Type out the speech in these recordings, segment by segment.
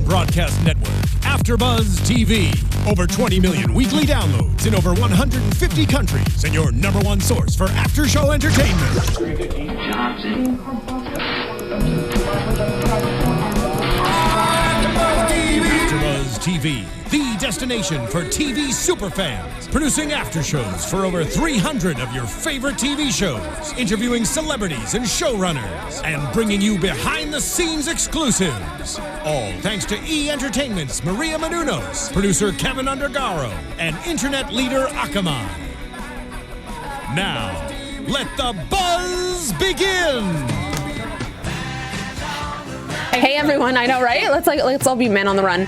broadcast network, AFTERBUZZ TV. Over 20 million weekly downloads in over 150 countries, and your number one source for after-show entertainment. AFTERBUZZ TV, the destination for TV superfans, producing after shows for over 300 of your favorite TV shows, interviewing celebrities and showrunners, and bringing you behind-the-scenes exclusives. All thanks to E! Entertainment's Maria Menounos, producer Kevin Undergaro, and internet leader Akamai. Now, let the buzz begin! Hey everyone, I know, right? Let's all be men on the run.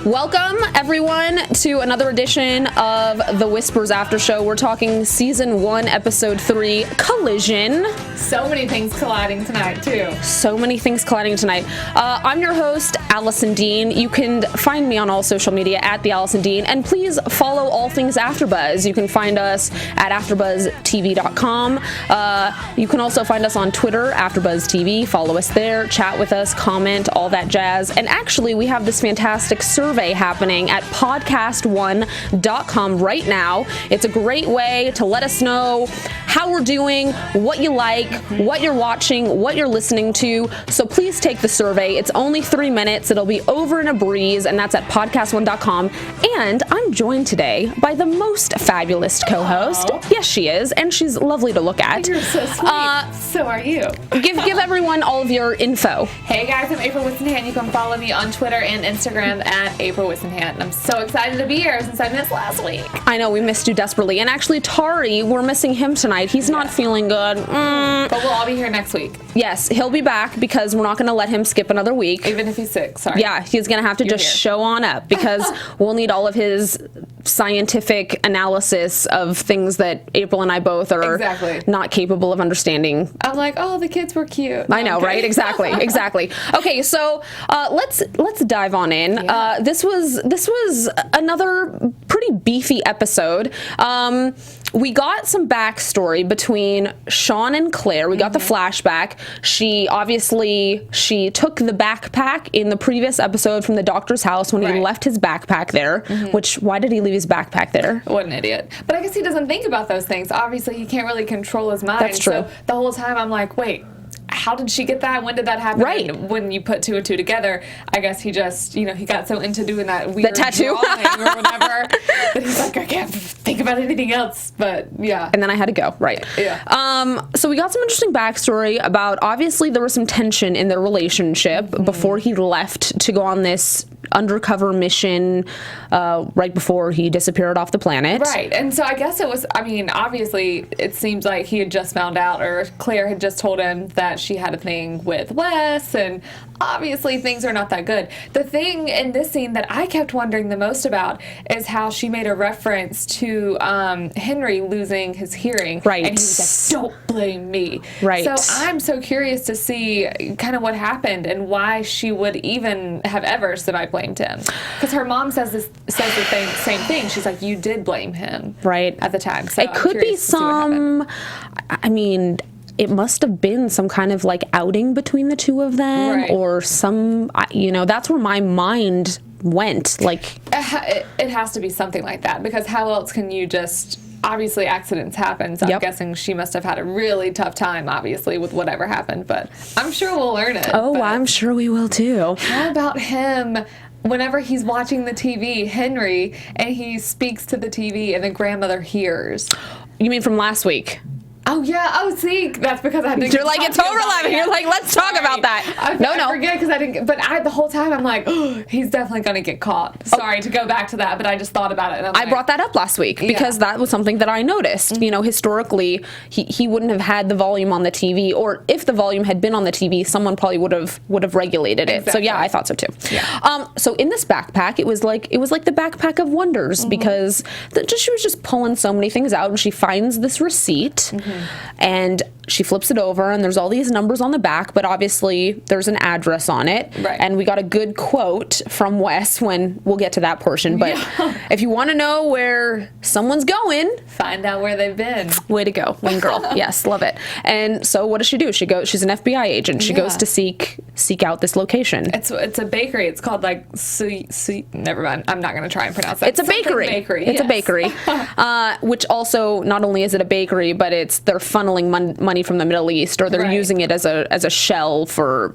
Welcome everyone to another edition of the Whispers After Show. We're talking season 1, episode 3, Collision. So many things colliding tonight too. So many things colliding tonight. I'm your host, Alison Dean. You can find me on all social media at the Alison Dean, and please follow all things AfterBuzz. You can find us at AfterBuzzTV.com. You can also find us on Twitter, AfterBuzz TV. Follow us there, chat with us, comment, all that jazz. And actually, we have this fantastic survey happening at podcast1.com right now. It's a great way to let us know how we're doing, what you like, what you're watching, what you're listening to. So please take the survey. It's only 3 minutes. It'll be over in a breeze, and that's at podcast1.com. And I'm joined today by the most fabulous co-host. Aww. Yes, she is, and she's lovely to look at. You're so sweet. So are you. Give everyone all of your info. Hey guys, I'm April Whisenhant. You can follow me on Twitter and Instagram at April Whisenhant. And I'm so excited to be here since I missed last week. I know, we missed you desperately. And actually, Tari, we're missing him tonight. He's not feeling good. But we'll all be here next week. Yes, he'll be back because we're not going to let him skip another week. Even if he's sick, sorry. Yeah, he's going to have to just show on up because we'll need all of his scientific analysis of things that April and I both are not capable of understanding. I'm like, oh, the kids were cute. I know, right? Exactly. Okay, so let's dive on in. Yeah. This was another pretty beefy episode. We got some backstory between Sean and Claire. We got the flashback. She took the backpack in the previous episode from the doctor's house when he left his backpack there. Why did he leave his backpack there? What an idiot. But I guess he doesn't think about those things. Obviously, he can't really control his mind. That's true. So the whole time I'm like, wait, how did she get that? When did that happen? Right. And when you put 2 and 2 together, I guess he just, he got so into doing that weird tattoo drawing or whatever that he's like, I can't think about anything else. But yeah. And then I had to go. Right. Yeah. So we got some interesting backstory about, obviously there was some tension in their relationship before he left to go on this undercover mission right before he disappeared off the planet. Right. And so I guess it was, obviously it seems like he had just found out, or Claire had just told him that she had a thing with Wes, and obviously things are not that good. The thing in this scene that I kept wondering the most about is how she made a reference to Henry losing his hearing. Right. And he was like, don't blame me. Right. So I'm so curious to see kind of what happened and why she would even have ever said I blamed him. Because her mom says the same thing. She's like, you did blame him. Right. At the time. So it could be it must have been some kind of like outing between the two of them, or some, that's where my mind went. Like, it has to be something like that, because how else can you just, obviously accidents happen, so I'm guessing she must have had a really tough time, obviously, with whatever happened, but I'm sure we'll learn it. Oh, I'm sure we will too. How about him? Whenever he's watching the TV, Henry, and he speaks to the TV and the grandmother hears. You mean from last week? Oh, yeah. Oh, see, that's because I didn't. You're like, it's overlapping. You're like, let's talk about that. I forget because I didn't. But the whole time I'm like, oh, he's definitely going to get caught. Sorry to go back to that, but I just thought about it. And I brought that up last week because that was something that I noticed. Historically, he wouldn't have had the volume on the TV, or if the volume had been on the TV, someone probably would have regulated it. So yeah, I thought so too. Yeah. So in this backpack, it was like the backpack of wonders because she was just pulling so many things out, and she finds this receipt. And she flips it over, and there's all these numbers on the back, but obviously there's an address on it. Right. And we got a good quote from Wes when we'll get to that portion. But if you want to know where someone's going, find out where they've been. Way to go, wing girl. Yes, love it. And so what does she do? She's an FBI agent. She goes to seek out this location. It's a bakery. It's called like never mind. I'm not going to try and pronounce that. It's a bakery. It's a bakery. Which also, not only is it a bakery, but they're funneling money from the Middle East, or they're using it as a shell for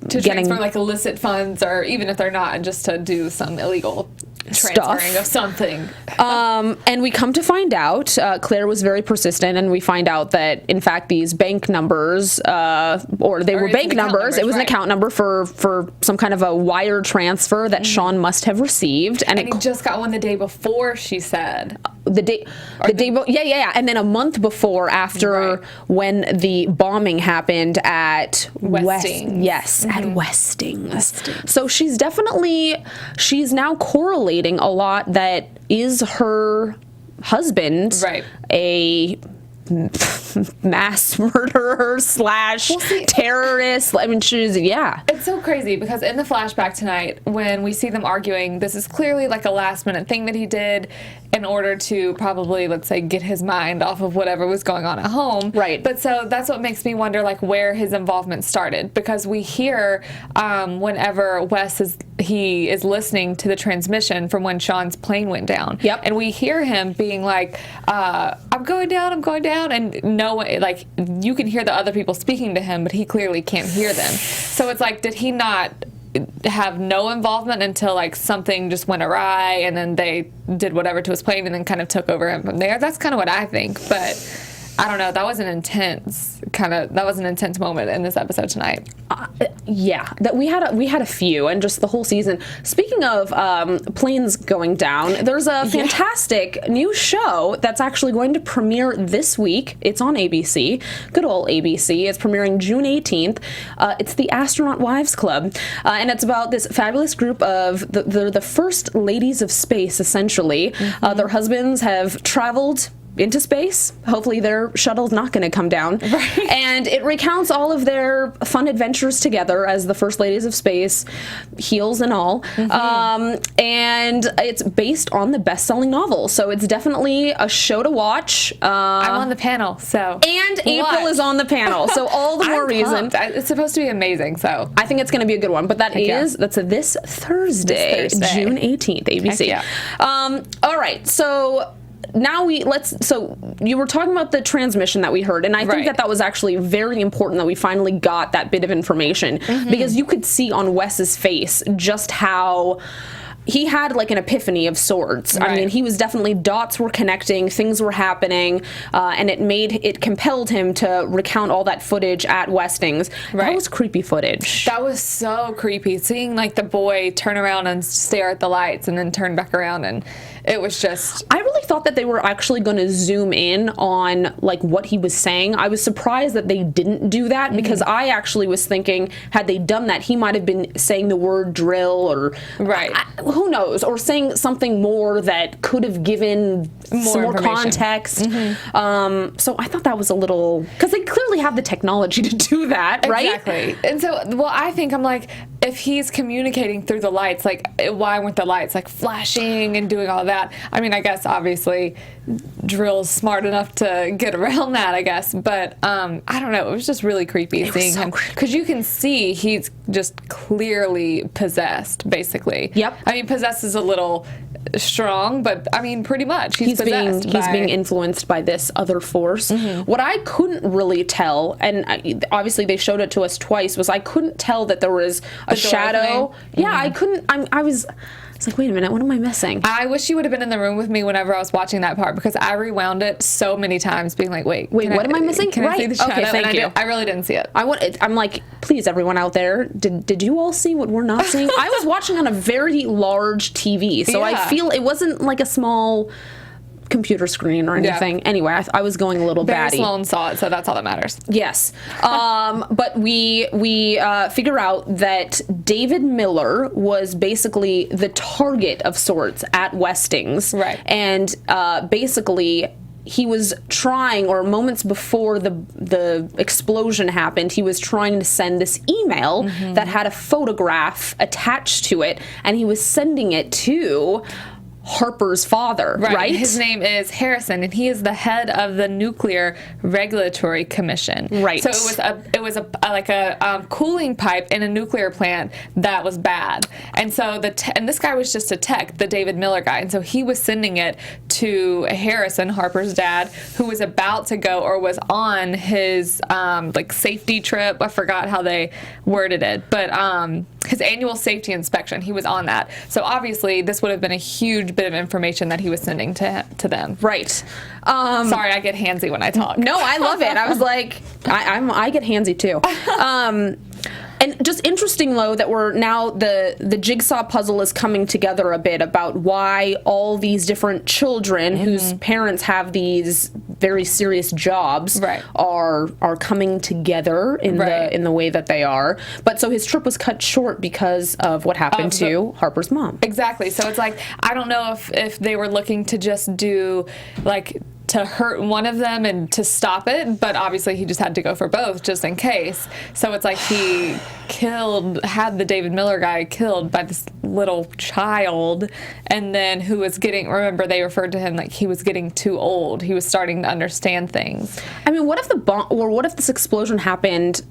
to getting transfer like illicit funds, or even if they're not, just to do some illegal transferring of something. And we come to find out, Claire was very persistent, and we find out that in fact these bank numbers, or they were bank numbers. It was an account number for some kind of a wire transfer that Sean must have received, and he just got one the day before, she said. And then a month before, after when the bombing happened at Westings. at Westings. So she's now correlating a lot that is her husband a mass murderer / terrorist. I mean, it's so crazy because in the flashback tonight, when we see them arguing, this is clearly like a last minute thing that he did in order to probably, let's say, get his mind off of whatever was going on at home. Right. But so that's what makes me wonder, like, where his involvement started, because we hear whenever Wes is listening to the transmission from when Sean's plane went down. Yep. And we hear him being like, I'm going down, and no way, like, you can hear the other people speaking to him, but he clearly can't hear them. So it's like, did he not have no involvement until like something just went awry, and then they did whatever to his plane and then kind of took over him from there? That's kind of what I think, but I don't know. That was an intense moment in this episode tonight. That we had a few, and just the whole season. Speaking of planes going down, there's a fantastic new show that's actually going to premiere this week. It's on ABC, good old ABC. It's premiering June 18th. It's the Astronaut Wives Club, and it's about this fabulous group of the first ladies of space, essentially. Their husbands have traveled into space. Hopefully their shuttle's not going to come down. Right. And it recounts all of their fun adventures together as the first ladies of space, heels and all. And it's based on the best-selling novel. So it's definitely a show to watch. I'm on the panel, so. And April is on the panel, so all the more reason. It's supposed to be amazing, so. I think it's going to be a good one. But that's this Thursday, June 18th, ABC. All right, so now so you were talking about the transmission that we heard, and I think that was actually very important that we finally got that bit of information, because you could see on Wes's face just how he had like an epiphany of sorts. I mean, he was definitely, dots were connecting, things were happening, and it compelled him to recount all that footage at Westings. That was creepy footage. That was so creepy. Seeing like the boy turn around and stare at the lights and then turn back around, and it was just... I really thought that they were actually going to zoom in on like what he was saying. I was surprised that they didn't do that, because I actually was thinking, had they done that, he might have been saying the word drill, or who knows, or saying something more that could have given some more context. So I thought that was a little, because they clearly have the technology to do that, right? Exactly. And so, well, I'm like, if he's communicating through the lights, like, why weren't the lights like flashing and doing all that? I mean, I guess obviously Drill's smart enough to get around that, I guess, but I don't know, it was just really creepy seeing him, because you can see he's just clearly possessed, basically. Yep. I mean, possessed is a little strong, but I mean, pretty much he's being influenced by this other force. What I couldn't really tell, and obviously they showed it to us twice, was I couldn't tell that there was a shadow. I couldn't. I was like, wait a minute, what am I missing? I wish you would have been in the room with me whenever I was watching that part, because I rewound it so many times, being like, wait, what am I missing? Can I see the shadow? Okay, thank you. I really didn't see it. I'm like, please, everyone out there, did you all see what we're not seeing? I was watching on a very large TV, so I feel it wasn't like a small computer screen or anything. Anyway, I was going a little batty. Sloan saw it, so that's all that matters. Yes. But we figure out that David Miller was basically the target of sorts at Westings. Right. And basically he was trying, or moments before the explosion happened, he was trying to send this email that had a photograph attached to it, and he was sending it to Harper's father, right? His name is Harrison, and he is the head of the Nuclear Regulatory Commission. Right. So it was a cooling pipe in a nuclear plant that was bad, and so and this guy was just a tech, the David Miller guy, and so he was sending it to Harrison, Harper's dad, who was about to go, or was on his safety trip. I forgot how they worded it, but his annual safety inspection. He was on that, so obviously this would have been a huge bit of information that he was sending to them. Right. Sorry, I get handsy when I talk. No, I love it. I was like, I get handsy too. And just interesting, though, that we're now the jigsaw puzzle is coming together a bit about why all these different children whose parents have these very serious jobs are coming together in the way that they are. But so his trip was cut short because of what happened to Harper's mom. Exactly. So it's like, I don't know if they were looking to just do to hurt one of them and to stop it, but obviously he just had to go for both just in case. So it's like he had the David Miller guy killed by this little child, and then who was remember they referred to him like he was getting too old. He was starting to understand things. I mean, what if this explosion happened,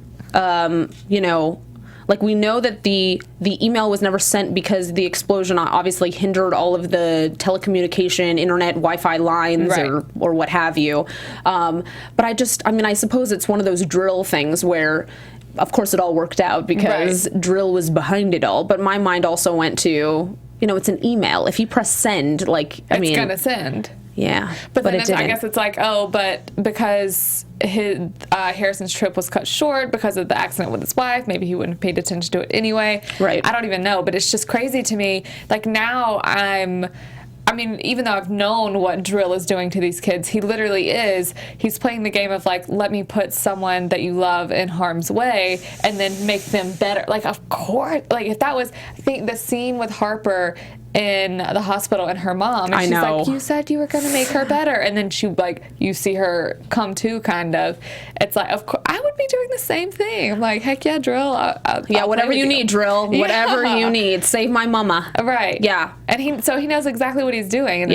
like, we know that the email was never sent because the explosion obviously hindered all of the telecommunication, internet, Wi-Fi lines, or what have you. But I suppose it's one of those drill things where, of course, it all worked out because drill was behind it all. But my mind also went to, it's an email. If you press send, it's gonna send. Yeah, but then I guess it's like, but because Harrison's trip was cut short because of the accident with his wife, maybe he wouldn't have paid attention to it anyway. Right. I don't even know, but it's just crazy to me. Like, now even though I've known what Drill is doing to these kids, he literally he's playing the game of, let me put someone that you love in harm's way and then make them better. Like, of course, if that was, I think the scene with Harper in the hospital and her mom, and she's like, you said you were going to make her better, and then you see her come to, kind of. It's like, of course, I would be doing the same thing. I'm like, heck yeah, Drill. I'll whatever you need, Drill. Whatever you need. Save my mama. Right. Yeah. And he knows exactly what he's doing, and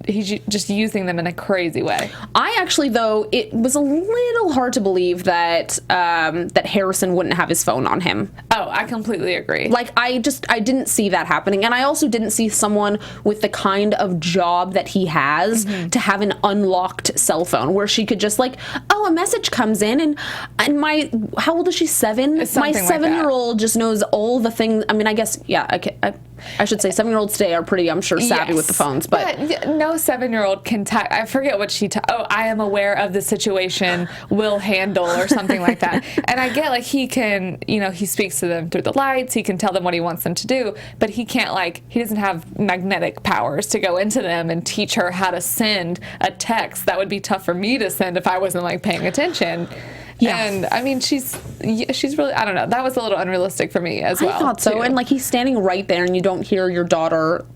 he's just using them in a crazy way. I actually, though, it was a little hard to believe that that Harrison wouldn't have his phone on him. Oh, I completely agree. I didn't see that happening, and I also didn't see someone with the kind of job that he has to have an unlocked cell phone where she could just a message comes in, and my, how old is she, 7? My 7-year-old just knows all the things. I mean, I guess, I should say 7-year-olds today are pretty, I'm sure, savvy with the phones, but no 7-year-old can I forget what she I am aware of the situation, will handle, or something like that. And I get, he can, he speaks to them through the lights, he can tell them what he wants them to do, but he can't, he doesn't have magnetic powers to go into them and teach her how to send a text. That would be tough for me to send if I wasn't paying attention. Yeah. And I mean, she's really, I don't know, that was a little unrealistic for me as well. I thought so. Too. And he's standing right there and you don't hear your daughter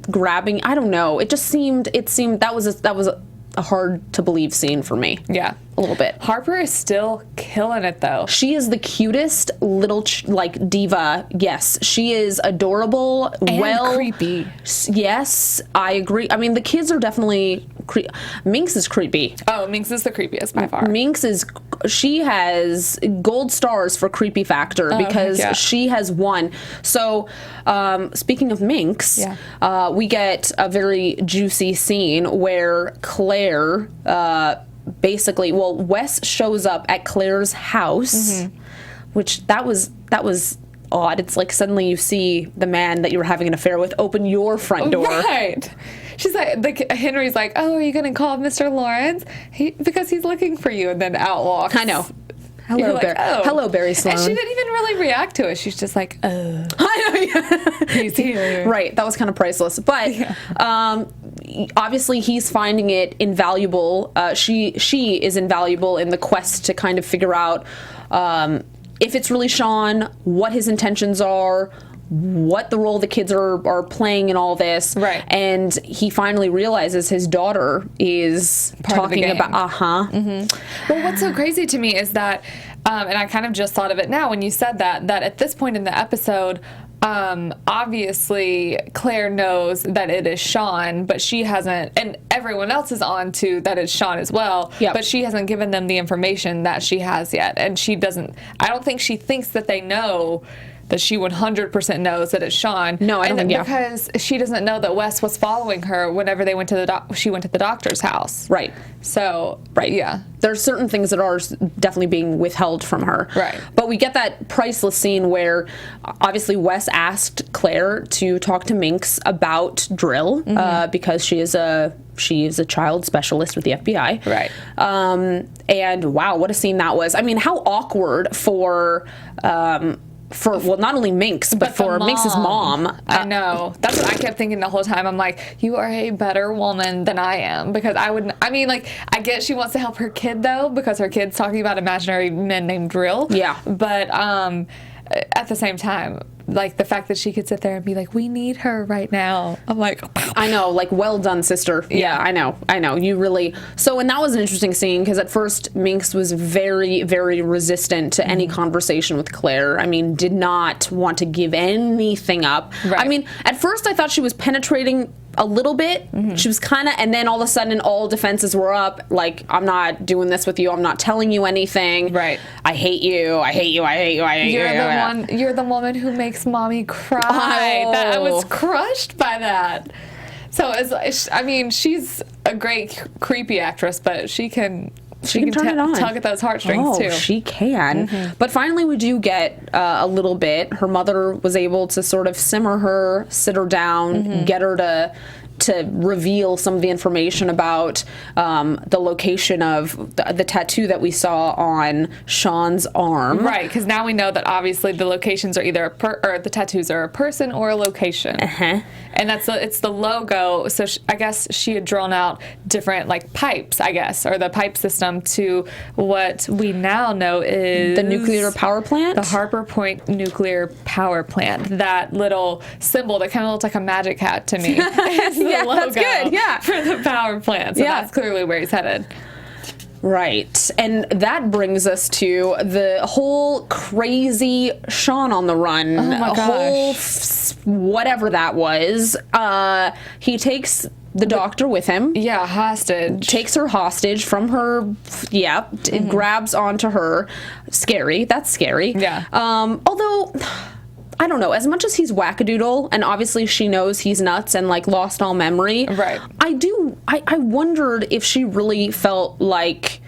grabbing, I don't know. It seemed that was a hard to believe scene for me. Yeah. A little bit. Harper is still killing it, though. She is the cutest little diva. Yes, she is adorable. And creepy. Yes, I agree. I mean, the kids are definitely Minx is creepy. Oh, Minx is the creepiest by far. She has gold stars for creepy factor because she has won. So, speaking of Minx, we get a very juicy scene where Claire, Wes shows up at Claire's house, which that was odd. It's like suddenly you see the man that you were having an affair with open your front door. Right. She's like, Henry's like, oh, are you going to call Mr. Lawrence? Because he's looking for you, and then out walks. I know. Hello, Hello, Barry Sloan. And she didn't even really react to it. She's just like, oh. I know. He's here. Right. That was kind of priceless. But obviously he's finding it invaluable. She is invaluable in the quest to kind of figure out if it's really Sean, what his intentions are, what the role the kids are playing in all this. Right. And he finally realizes his daughter is talking about, Well, what's so crazy to me is that, and I kind of just thought of it now when you said that at this point in the episode, obviously Claire knows that it is Sean, but she hasn't, and everyone else is on to that it's Sean as well, but she hasn't given them the information that she has yet, and she doesn't, I don't think she thinks that they know that she 100% knows that it's Sean. No, I don't think, because she doesn't know that Wes was following her whenever they went to she went to the doctor's house. Right. So, yeah. There's certain things that are definitely being withheld from her. Right. But we get that priceless scene where obviously Wes asked Claire to talk to Minx about Drill because she is a child specialist with the FBI. Right. And wow, what a scene that was. I mean, how awkward for well, not only Minx, but for Minx's mom. I know. That's what I kept thinking the whole time. I'm like, you are a better woman than I am. Because I mean, like, I get she wants to help her kid, though, because her kid's talking about imaginary men named Drill. Yeah. But at the same time, like, the fact that she could sit there and be like, we need her right now. I'm like, I know, like, well done, sister. Yeah, I know. You really... So, and that was an interesting scene, because at first, Minx was very, very resistant to any conversation with Claire. I mean, did not want to give anything up. Right. I mean, at first, I thought she was penetrating a little bit. She was kind of... And then all of a sudden, all defenses were up. Like, I'm not doing this with you. I'm not telling you anything. Right. I hate you. I hate you. I hate you. I hate you. You're the woman who makes mommy cry. I was crushed by that. So I mean, she's a great creepy actress, but she can turn it on. Tug at those heartstrings too. She can. But finally, we do get a little bit. Her mother was able to sort of simmer her, sit her down, get her to reveal some of the information about the location of the tattoo that we saw on Sean's arm. Right, because now we know that obviously the locations are either or the tattoos are a person or a location. And it's the logo. So I guess she had drawn out different like pipes, I guess, or the pipe system to what we now know is the nuclear power plant. The Harper Point nuclear power plant. That little symbol that kind of looks like a magic hat to me. Yeah, that's good. Yeah, for the power plant. So that's clearly where he's headed. Right. And that brings us to the whole crazy Sean on the run. Oh my gosh. Whatever that was. He takes the doctor with him. Yeah, hostage. Takes her hostage from her. Yeah. Grabs onto her. Scary. That's scary. Yeah. Although... I don't know, as much as he's wackadoodle, and obviously she knows he's nuts and, like, lost all memory. Right. I wondered if she really felt like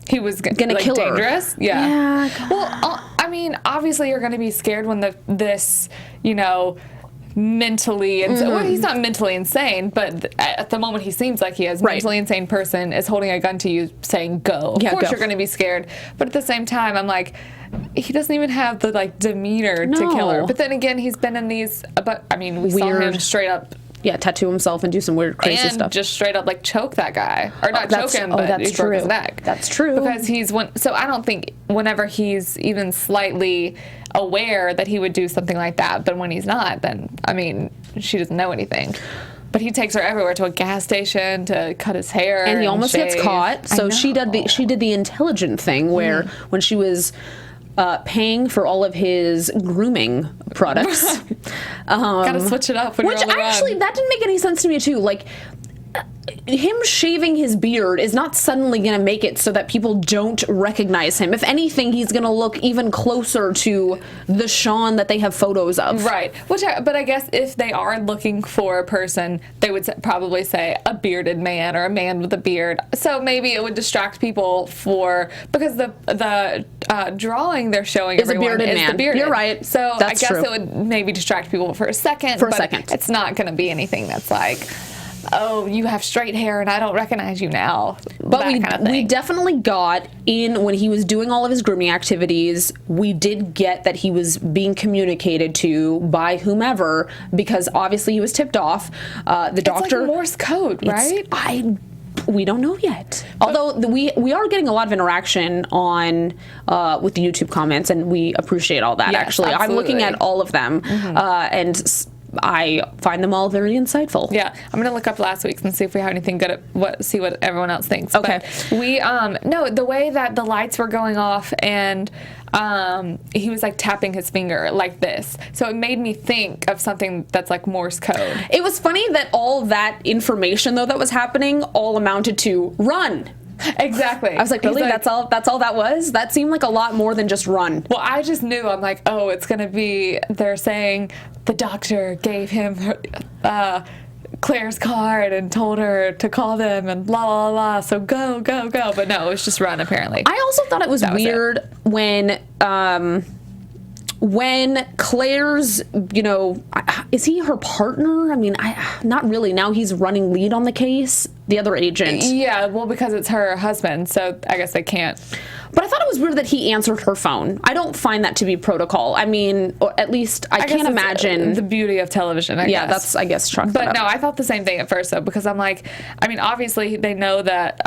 he was gonna kill her. Dangerous? Yeah. Well, I mean, obviously you're gonna be scared when this, you know, mentally well, he's not mentally insane, but at the moment he seems like he is. Mentally insane person is holding a gun to you saying go. Of course you're going to be scared, but at the same time I'm like, he doesn't even have the like demeanor to kill her. But then again, he's been in these, but I mean, we saw him straight up tattoo himself and do some weird crazy stuff. Just straight up like choke that guy. Or not choke him, but he broke his neck. That's true. Because so I don't think whenever he's even slightly aware that he would do something like that, but when he's not, then, I mean, she doesn't know anything. But he takes her everywhere, to a gas station, to cut his hair, and he almost gets caught. So she did the intelligent thing where when she was paying for all of his grooming products, gotta switch it up. Which actually, that didn't make any sense to me too. Like, him shaving his beard is not suddenly going to make it so that people don't recognize him. If anything, he's going to look even closer to the Sean that they have photos of. Right. But I guess if they are looking for a person, they would probably say a bearded man or a man with a beard. So maybe it would distract people because the drawing they're showing is everyone a bearded man. You're right. So I guess it would maybe distract people for a second. It's not going to be anything that's like, oh, you have straight hair and I don't recognize you now. But we definitely got in when he was doing all of his grooming activities. We did get that he was being communicated to by whomever, because obviously he was tipped off. The doctor. It's like Morse code, right? We don't know yet. Although we are getting a lot of interaction on with the YouTube comments, and we appreciate all that. Yes, actually, absolutely. I'm looking at all of them, and I find them all very insightful. Yeah, I'm gonna look up last week's and see if we have anything good at see what everyone else thinks. Okay. But we no, the way that the lights were going off and he was like tapping his finger like this, so it made me think of something that's like Morse code. It was funny that all that information though that was happening all amounted to run. Exactly. I was like, really? That's all that was? That seemed like a lot more than just run. Well, I just knew. I'm like, oh, it's gonna be. They're saying the doctor gave him Claire's card and told her to call them and la la la. So go. But no, it was just run apparently. I also thought it was weird when Claire's, is he her partner? I mean, not really. Now he's running lead on the case, the other agent. Yeah, well, because it's her husband, so I guess they can't. But I thought it was weird that he answered her phone. I don't find that to be protocol. I mean, or at least I can't imagine. The beauty of television, I guess. That's, I guess, chalk that But up. no, I thought the same thing at first, though, because I'm like, I mean, obviously they know that,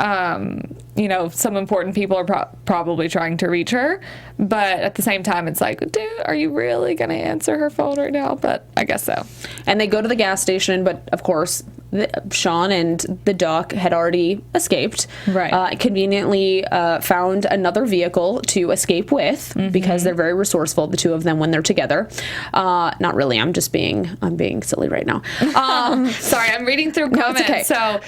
some important people are probably trying to reach her. But at the same time, it's like, dude, are you really going to answer her phone right now? But I guess so. And they go to the gas station, but of course, Sean and the duck had already escaped. Right. Conveniently found another vehicle to escape with because they're very resourceful, the two of them, when they're together. Not really. I'm being silly right now. Sorry, I'm reading through comments. Okay. So.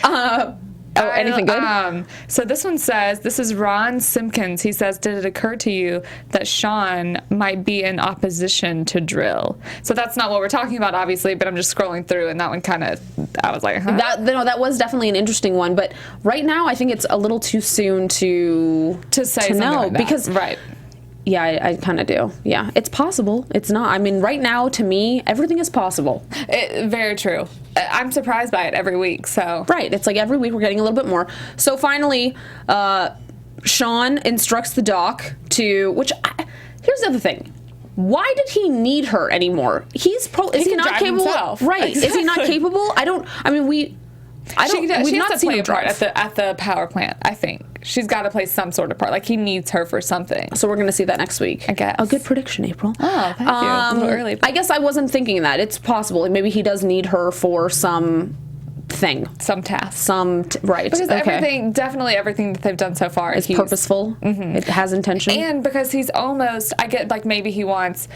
Anything good? So this one says, this is Ron Simpkins. He says, did it occur to you that Sean might be in opposition to drill? So that's not what we're talking about, obviously, but I'm just scrolling through, and that one kind of, I was like, huh? That was definitely an interesting one, but right now I think it's a little too soon to say something know, like that. because right. Yeah, I kind of do. Yeah, it's possible. It's not. I mean, right now, to me, everything is possible. Very true. I'm surprised by it every week, so. Right. It's like every week we're getting a little bit more. So finally, Sean instructs the doc to, here's the other thing. Why did he need her anymore? Is he not capable? Himself. Right. Exactly. Is he not capable? We've not seen him drive. At the power plant, I think. She's got to play some sort of part. Like, he needs her for something. So we're going to see that next week. I guess. A good prediction, April. Oh, thank you. A little early. I guess I wasn't thinking that. It's possible. Maybe he does need her for some thing. Some task. Right. Because everything that they've done so far is purposeful. It has intention. And because he's almost, I get, like, maybe he wants,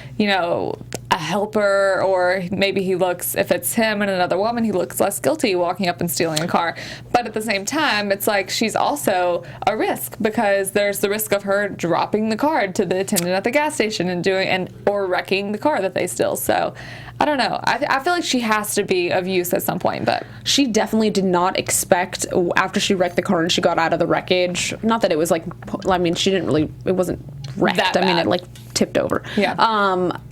a helper, or maybe he looks, if it's him and another woman, he looks less guilty walking up and stealing a car. But at the same time, it's like she's also a risk, because there's the risk of her dropping the card to the attendant at the gas station or wrecking the car that they steal. So I don't know. I feel like she has to be of use at some point, but she definitely did not expect, after she wrecked the car and she got out of the wreckage, not that it was like, she didn't really, it wasn't wrecked. That bad. It like tipped over. Yeah.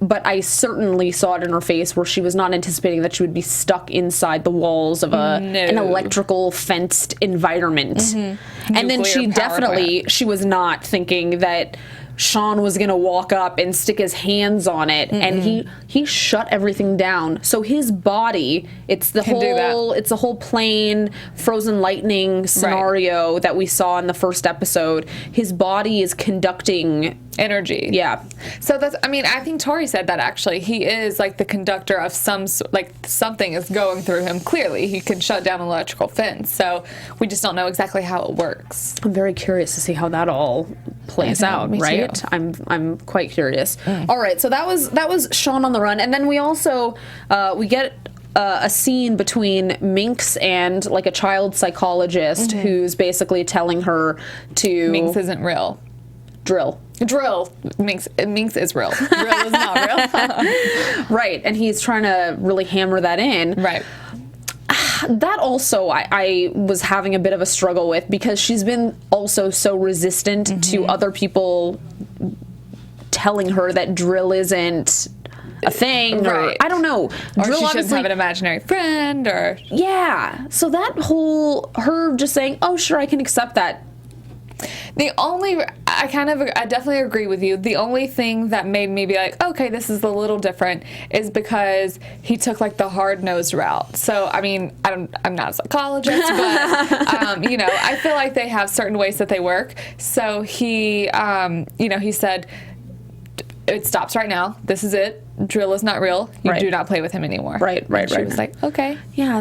But I certainly saw it in her face where she was not anticipating that she would be stuck inside the walls of an electrical fenced environment. And then she was not thinking that Sean was gonna walk up and stick his hands on it, and he shut everything down. So his body, it's the whole plane frozen lightning scenario that we saw in the first episode. His body is conducting energy. Yeah. So I think Tori said that actually. He is like the conductor of something is going through him. Clearly, he can shut down an electrical fence. So we just don't know exactly how it works. I'm very curious to see how that all plays out, right? I'm quite curious. All right, so that was Sean on the run, and then we also we get a scene between Minx and like a child psychologist who's basically telling her to Minx isn't real. Drill. Minx is real. Drill is not real. Right, and he's trying to really hammer that in. Right. That also I was having a bit of a struggle with, because she's been also so resistant to other people telling her that drill isn't a thing, or I don't know. Or drill she shouldn't have an imaginary friend, or yeah. So that whole her just saying, "Oh, sure, I can accept that." I definitely agree with you. The only thing that made me be like, okay, this is a little different, is because he took like the hard-nosed route. So, I mean, I'm not a psychologist, but, you know, I feel like they have certain ways that they work. So he, you know, he said, it stops right now. This is it. Drill is not real. You do not play with him anymore. Right. She was like, okay. Yeah.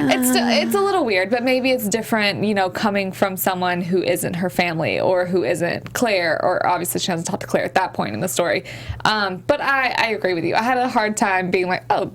It's a little weird, but maybe it's different, you know, coming from someone who isn't her family or who isn't Claire, or obviously she hasn't talked to Claire at that point in the story. But I agree with you. I had a hard time being like, oh,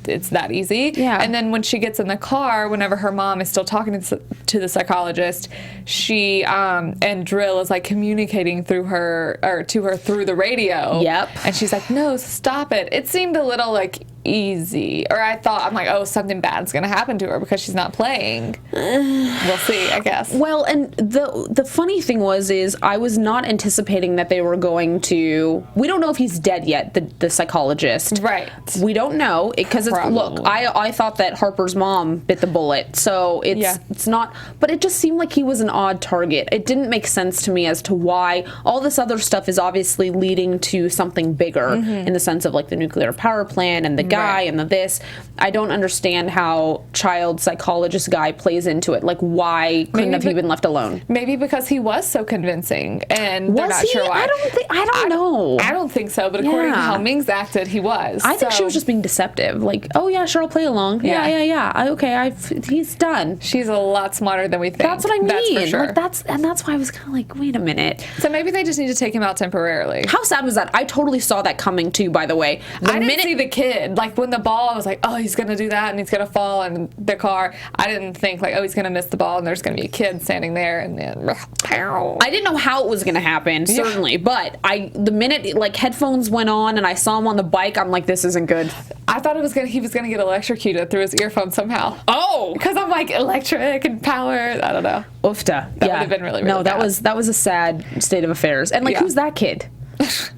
it's that easy. Yeah. And then when she gets in the car, whenever her mom is still talking to the psychologist, she and Drill is like communicating through her, or to her through the radio. Yep. And she's like, no, stop it. It seemed a little like easy, or I'm like, oh, something bad's gonna happen to her because she's not playing. We'll see, I guess. Well, and the funny thing is I was not anticipating that they were going to. We don't know if he's dead yet, the psychologist. Right. We don't know because look, I thought that Harper's mom bit the bullet, so it's not. But it just seemed like he was an odd target. It didn't make sense to me as to why all this other stuff is obviously leading to something bigger in the sense of like the nuclear power plant and the guy and the this. I don't understand how child psychologist guy plays into it. Like, why couldn't he been left alone? Maybe because he was so convincing, and they're not sure why. I don't know. I don't think so, but according to how Ming's acted, he was. I think she was just being deceptive. Like, oh yeah, sure, I'll play along. Yeah. He's done. She's a lot smarter than we think. That's what I mean. That's for sure. Like, that's why I was kind of like, wait a minute. So maybe they just need to take him out temporarily. How sad was that? I totally saw that coming too, by the way. I didn't see the kid. Like, when the ball, I was like, oh, he's going to do that and he's going to fall in the car. I didn't think, like, oh, he's going to miss the ball and there's going to be a kid standing there and then, pow. I didn't know how it was going to happen, certainly. But the minute, like, headphones went on and I saw him on the bike, I'm like, this isn't good. I thought he was going to get electrocuted through his earphone somehow. Oh! Because I'm like, electric and power. I don't know. Oofta. That would have been really, really No, bad. that was a sad state of affairs. And, like, who's that kid?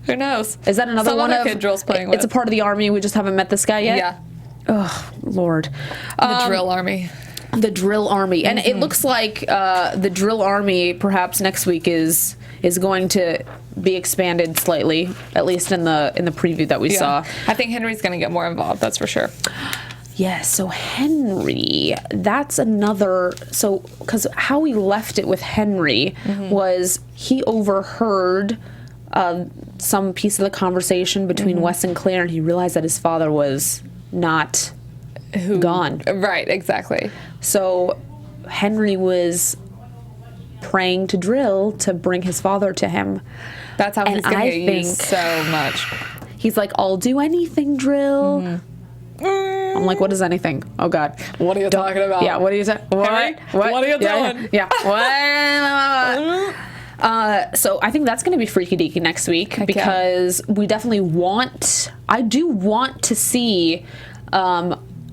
Who knows? Is that another one of kid Drill's playing with? It's a part of the army. We just haven't met this guy yet? Yeah. Oh, Lord. The drill army. The drill army. And it looks like the drill army perhaps next week is going to be expanded slightly, at least in the preview that we saw. I think Henry's going to get more involved, that's for sure. Yes, so Henry, that's another, because how we left it with Henry was he overheard some piece of the conversation between Wes and Claire, and he realized that his father was not gone. Right, exactly. So Henry was praying to Drill to bring his father to him. That's how he's going to get used so much. He's like, I'll do anything, Drill. I'm like, what is anything? Oh, God. What are you talking about? Yeah, what are you saying? What are you doing? Yeah. What? So I think that's going to be freaky deaky next week because we definitely I do want to see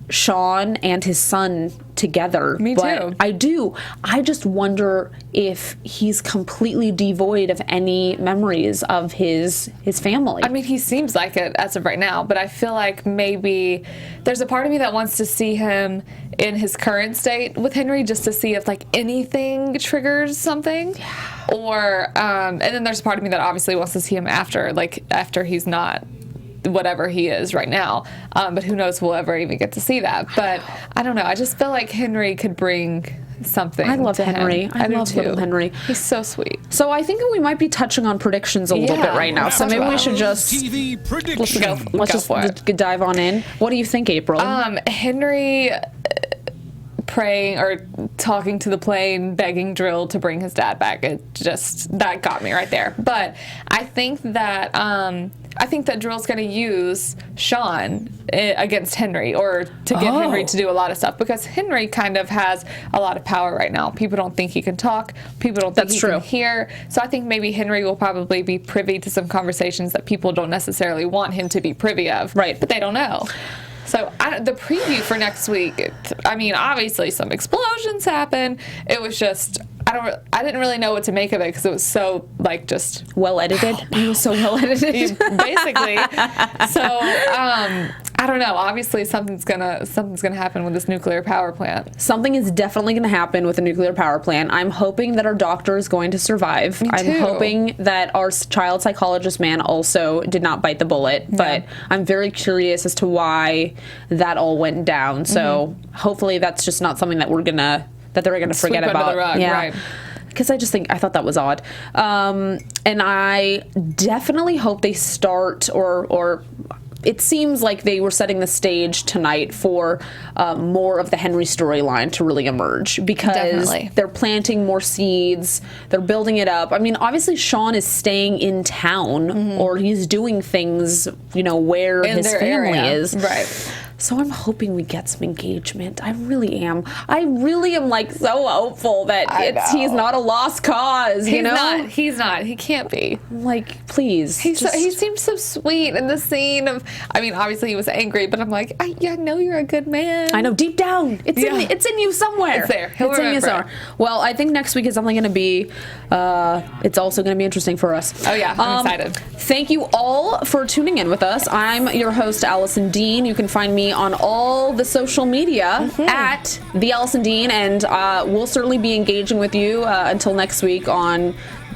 Sean and his son together. Me too. I do. I just wonder if he's completely devoid of any memories of his family. I mean, he seems like it as of right now, but I feel like maybe there's a part of me that wants to see him in his current state with Henry just to see if like anything triggers something. Or and then there's a part of me that obviously wants to see him after he's not whatever he is right now, but who knows if we'll ever even get to see that. But I don't know, I just feel like Henry could bring something. I love Henry. Him. I love little Henry. He's so sweet. So I think we might be touching on predictions a little bit right now. So maybe we should just TV prediction. let's just dive on in. What do you think, April? Henry praying or talking to the plane, begging Drill to bring his dad back. That got me right there. But I think that Drill's going to use Sean against Henry, or to get Henry to do a lot of stuff, because Henry kind of has a lot of power right now. People don't think he can talk. People don't think he can hear. So I think maybe Henry will probably be privy to some conversations that people don't necessarily want him to be privy of. Right. But they don't know. So the preview for next week, I mean, obviously some explosions happen. It was just, I didn't really know what to make of it because it was so, like, just... Well edited. It was so well edited. Basically. So, I don't know. Obviously, something's gonna happen with this nuclear power plant. Something is definitely going to happen with a nuclear power plant. I'm hoping that our doctor is going to survive. Me too. I'm hoping that our child psychologist man also did not bite the bullet. But I'm very curious as to why that all went down. So hopefully that's just not something that they're gonna forget Sweep about. under the rug, right. Because I thought that was odd. And I definitely hope they start or it seems like they were setting the stage tonight for more of the Henry storyline to really emerge, because they're planting more seeds, they're building it up. I mean, obviously Sean is staying in town, or he's doing things, where his family is. Right. So I'm hoping we get some engagement. I really am. I really am so hopeful that he's not a lost cause. He's not. He can't be. Like, please. He seems so sweet in the scene of. I mean, obviously he was angry, but I'm like, I know you're a good man. I know deep down, it's in you somewhere. It's there. He'll remember. In you somewhere. Well, I think next week is definitely going to be. It's also going to be interesting for us. Oh yeah, I'm excited. Thank you all for tuning in with us. I'm your host, Alison Dean. You can find me on all the social media at the Alison Dean, and we'll certainly be engaging with you until next week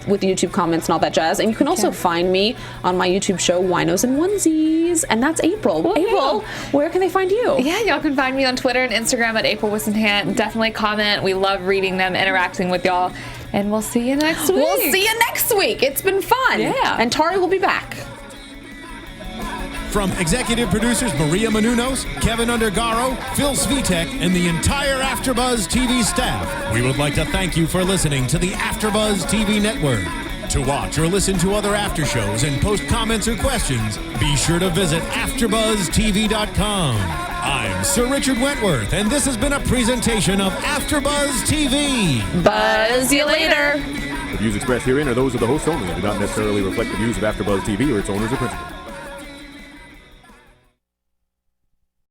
with YouTube comments and all that jazz. And you can also find me on my YouTube show, Winos and Onesies, and that's April. Well, April, where can they find you? Yeah, y'all can find me on Twitter and Instagram at April Whisenhant. Definitely comment. We love reading them, interacting with y'all, and we'll see you next week. We'll see you next week. It's been fun. Yeah. And Tari will be back. From executive producers Maria Menounos, Kevin Undergaro, Phil Svitek, and the entire AfterBuzz TV staff, we would like to thank you for listening to the AfterBuzz TV network. To watch or listen to other after shows and post comments or questions, be sure to visit AfterBuzzTV.com. I'm Sir Richard Wentworth, and this has been a presentation of AfterBuzz TV. Buzz you later. The views expressed herein are those of the host only and do not necessarily reflect the views of AfterBuzz TV or its owners or principals.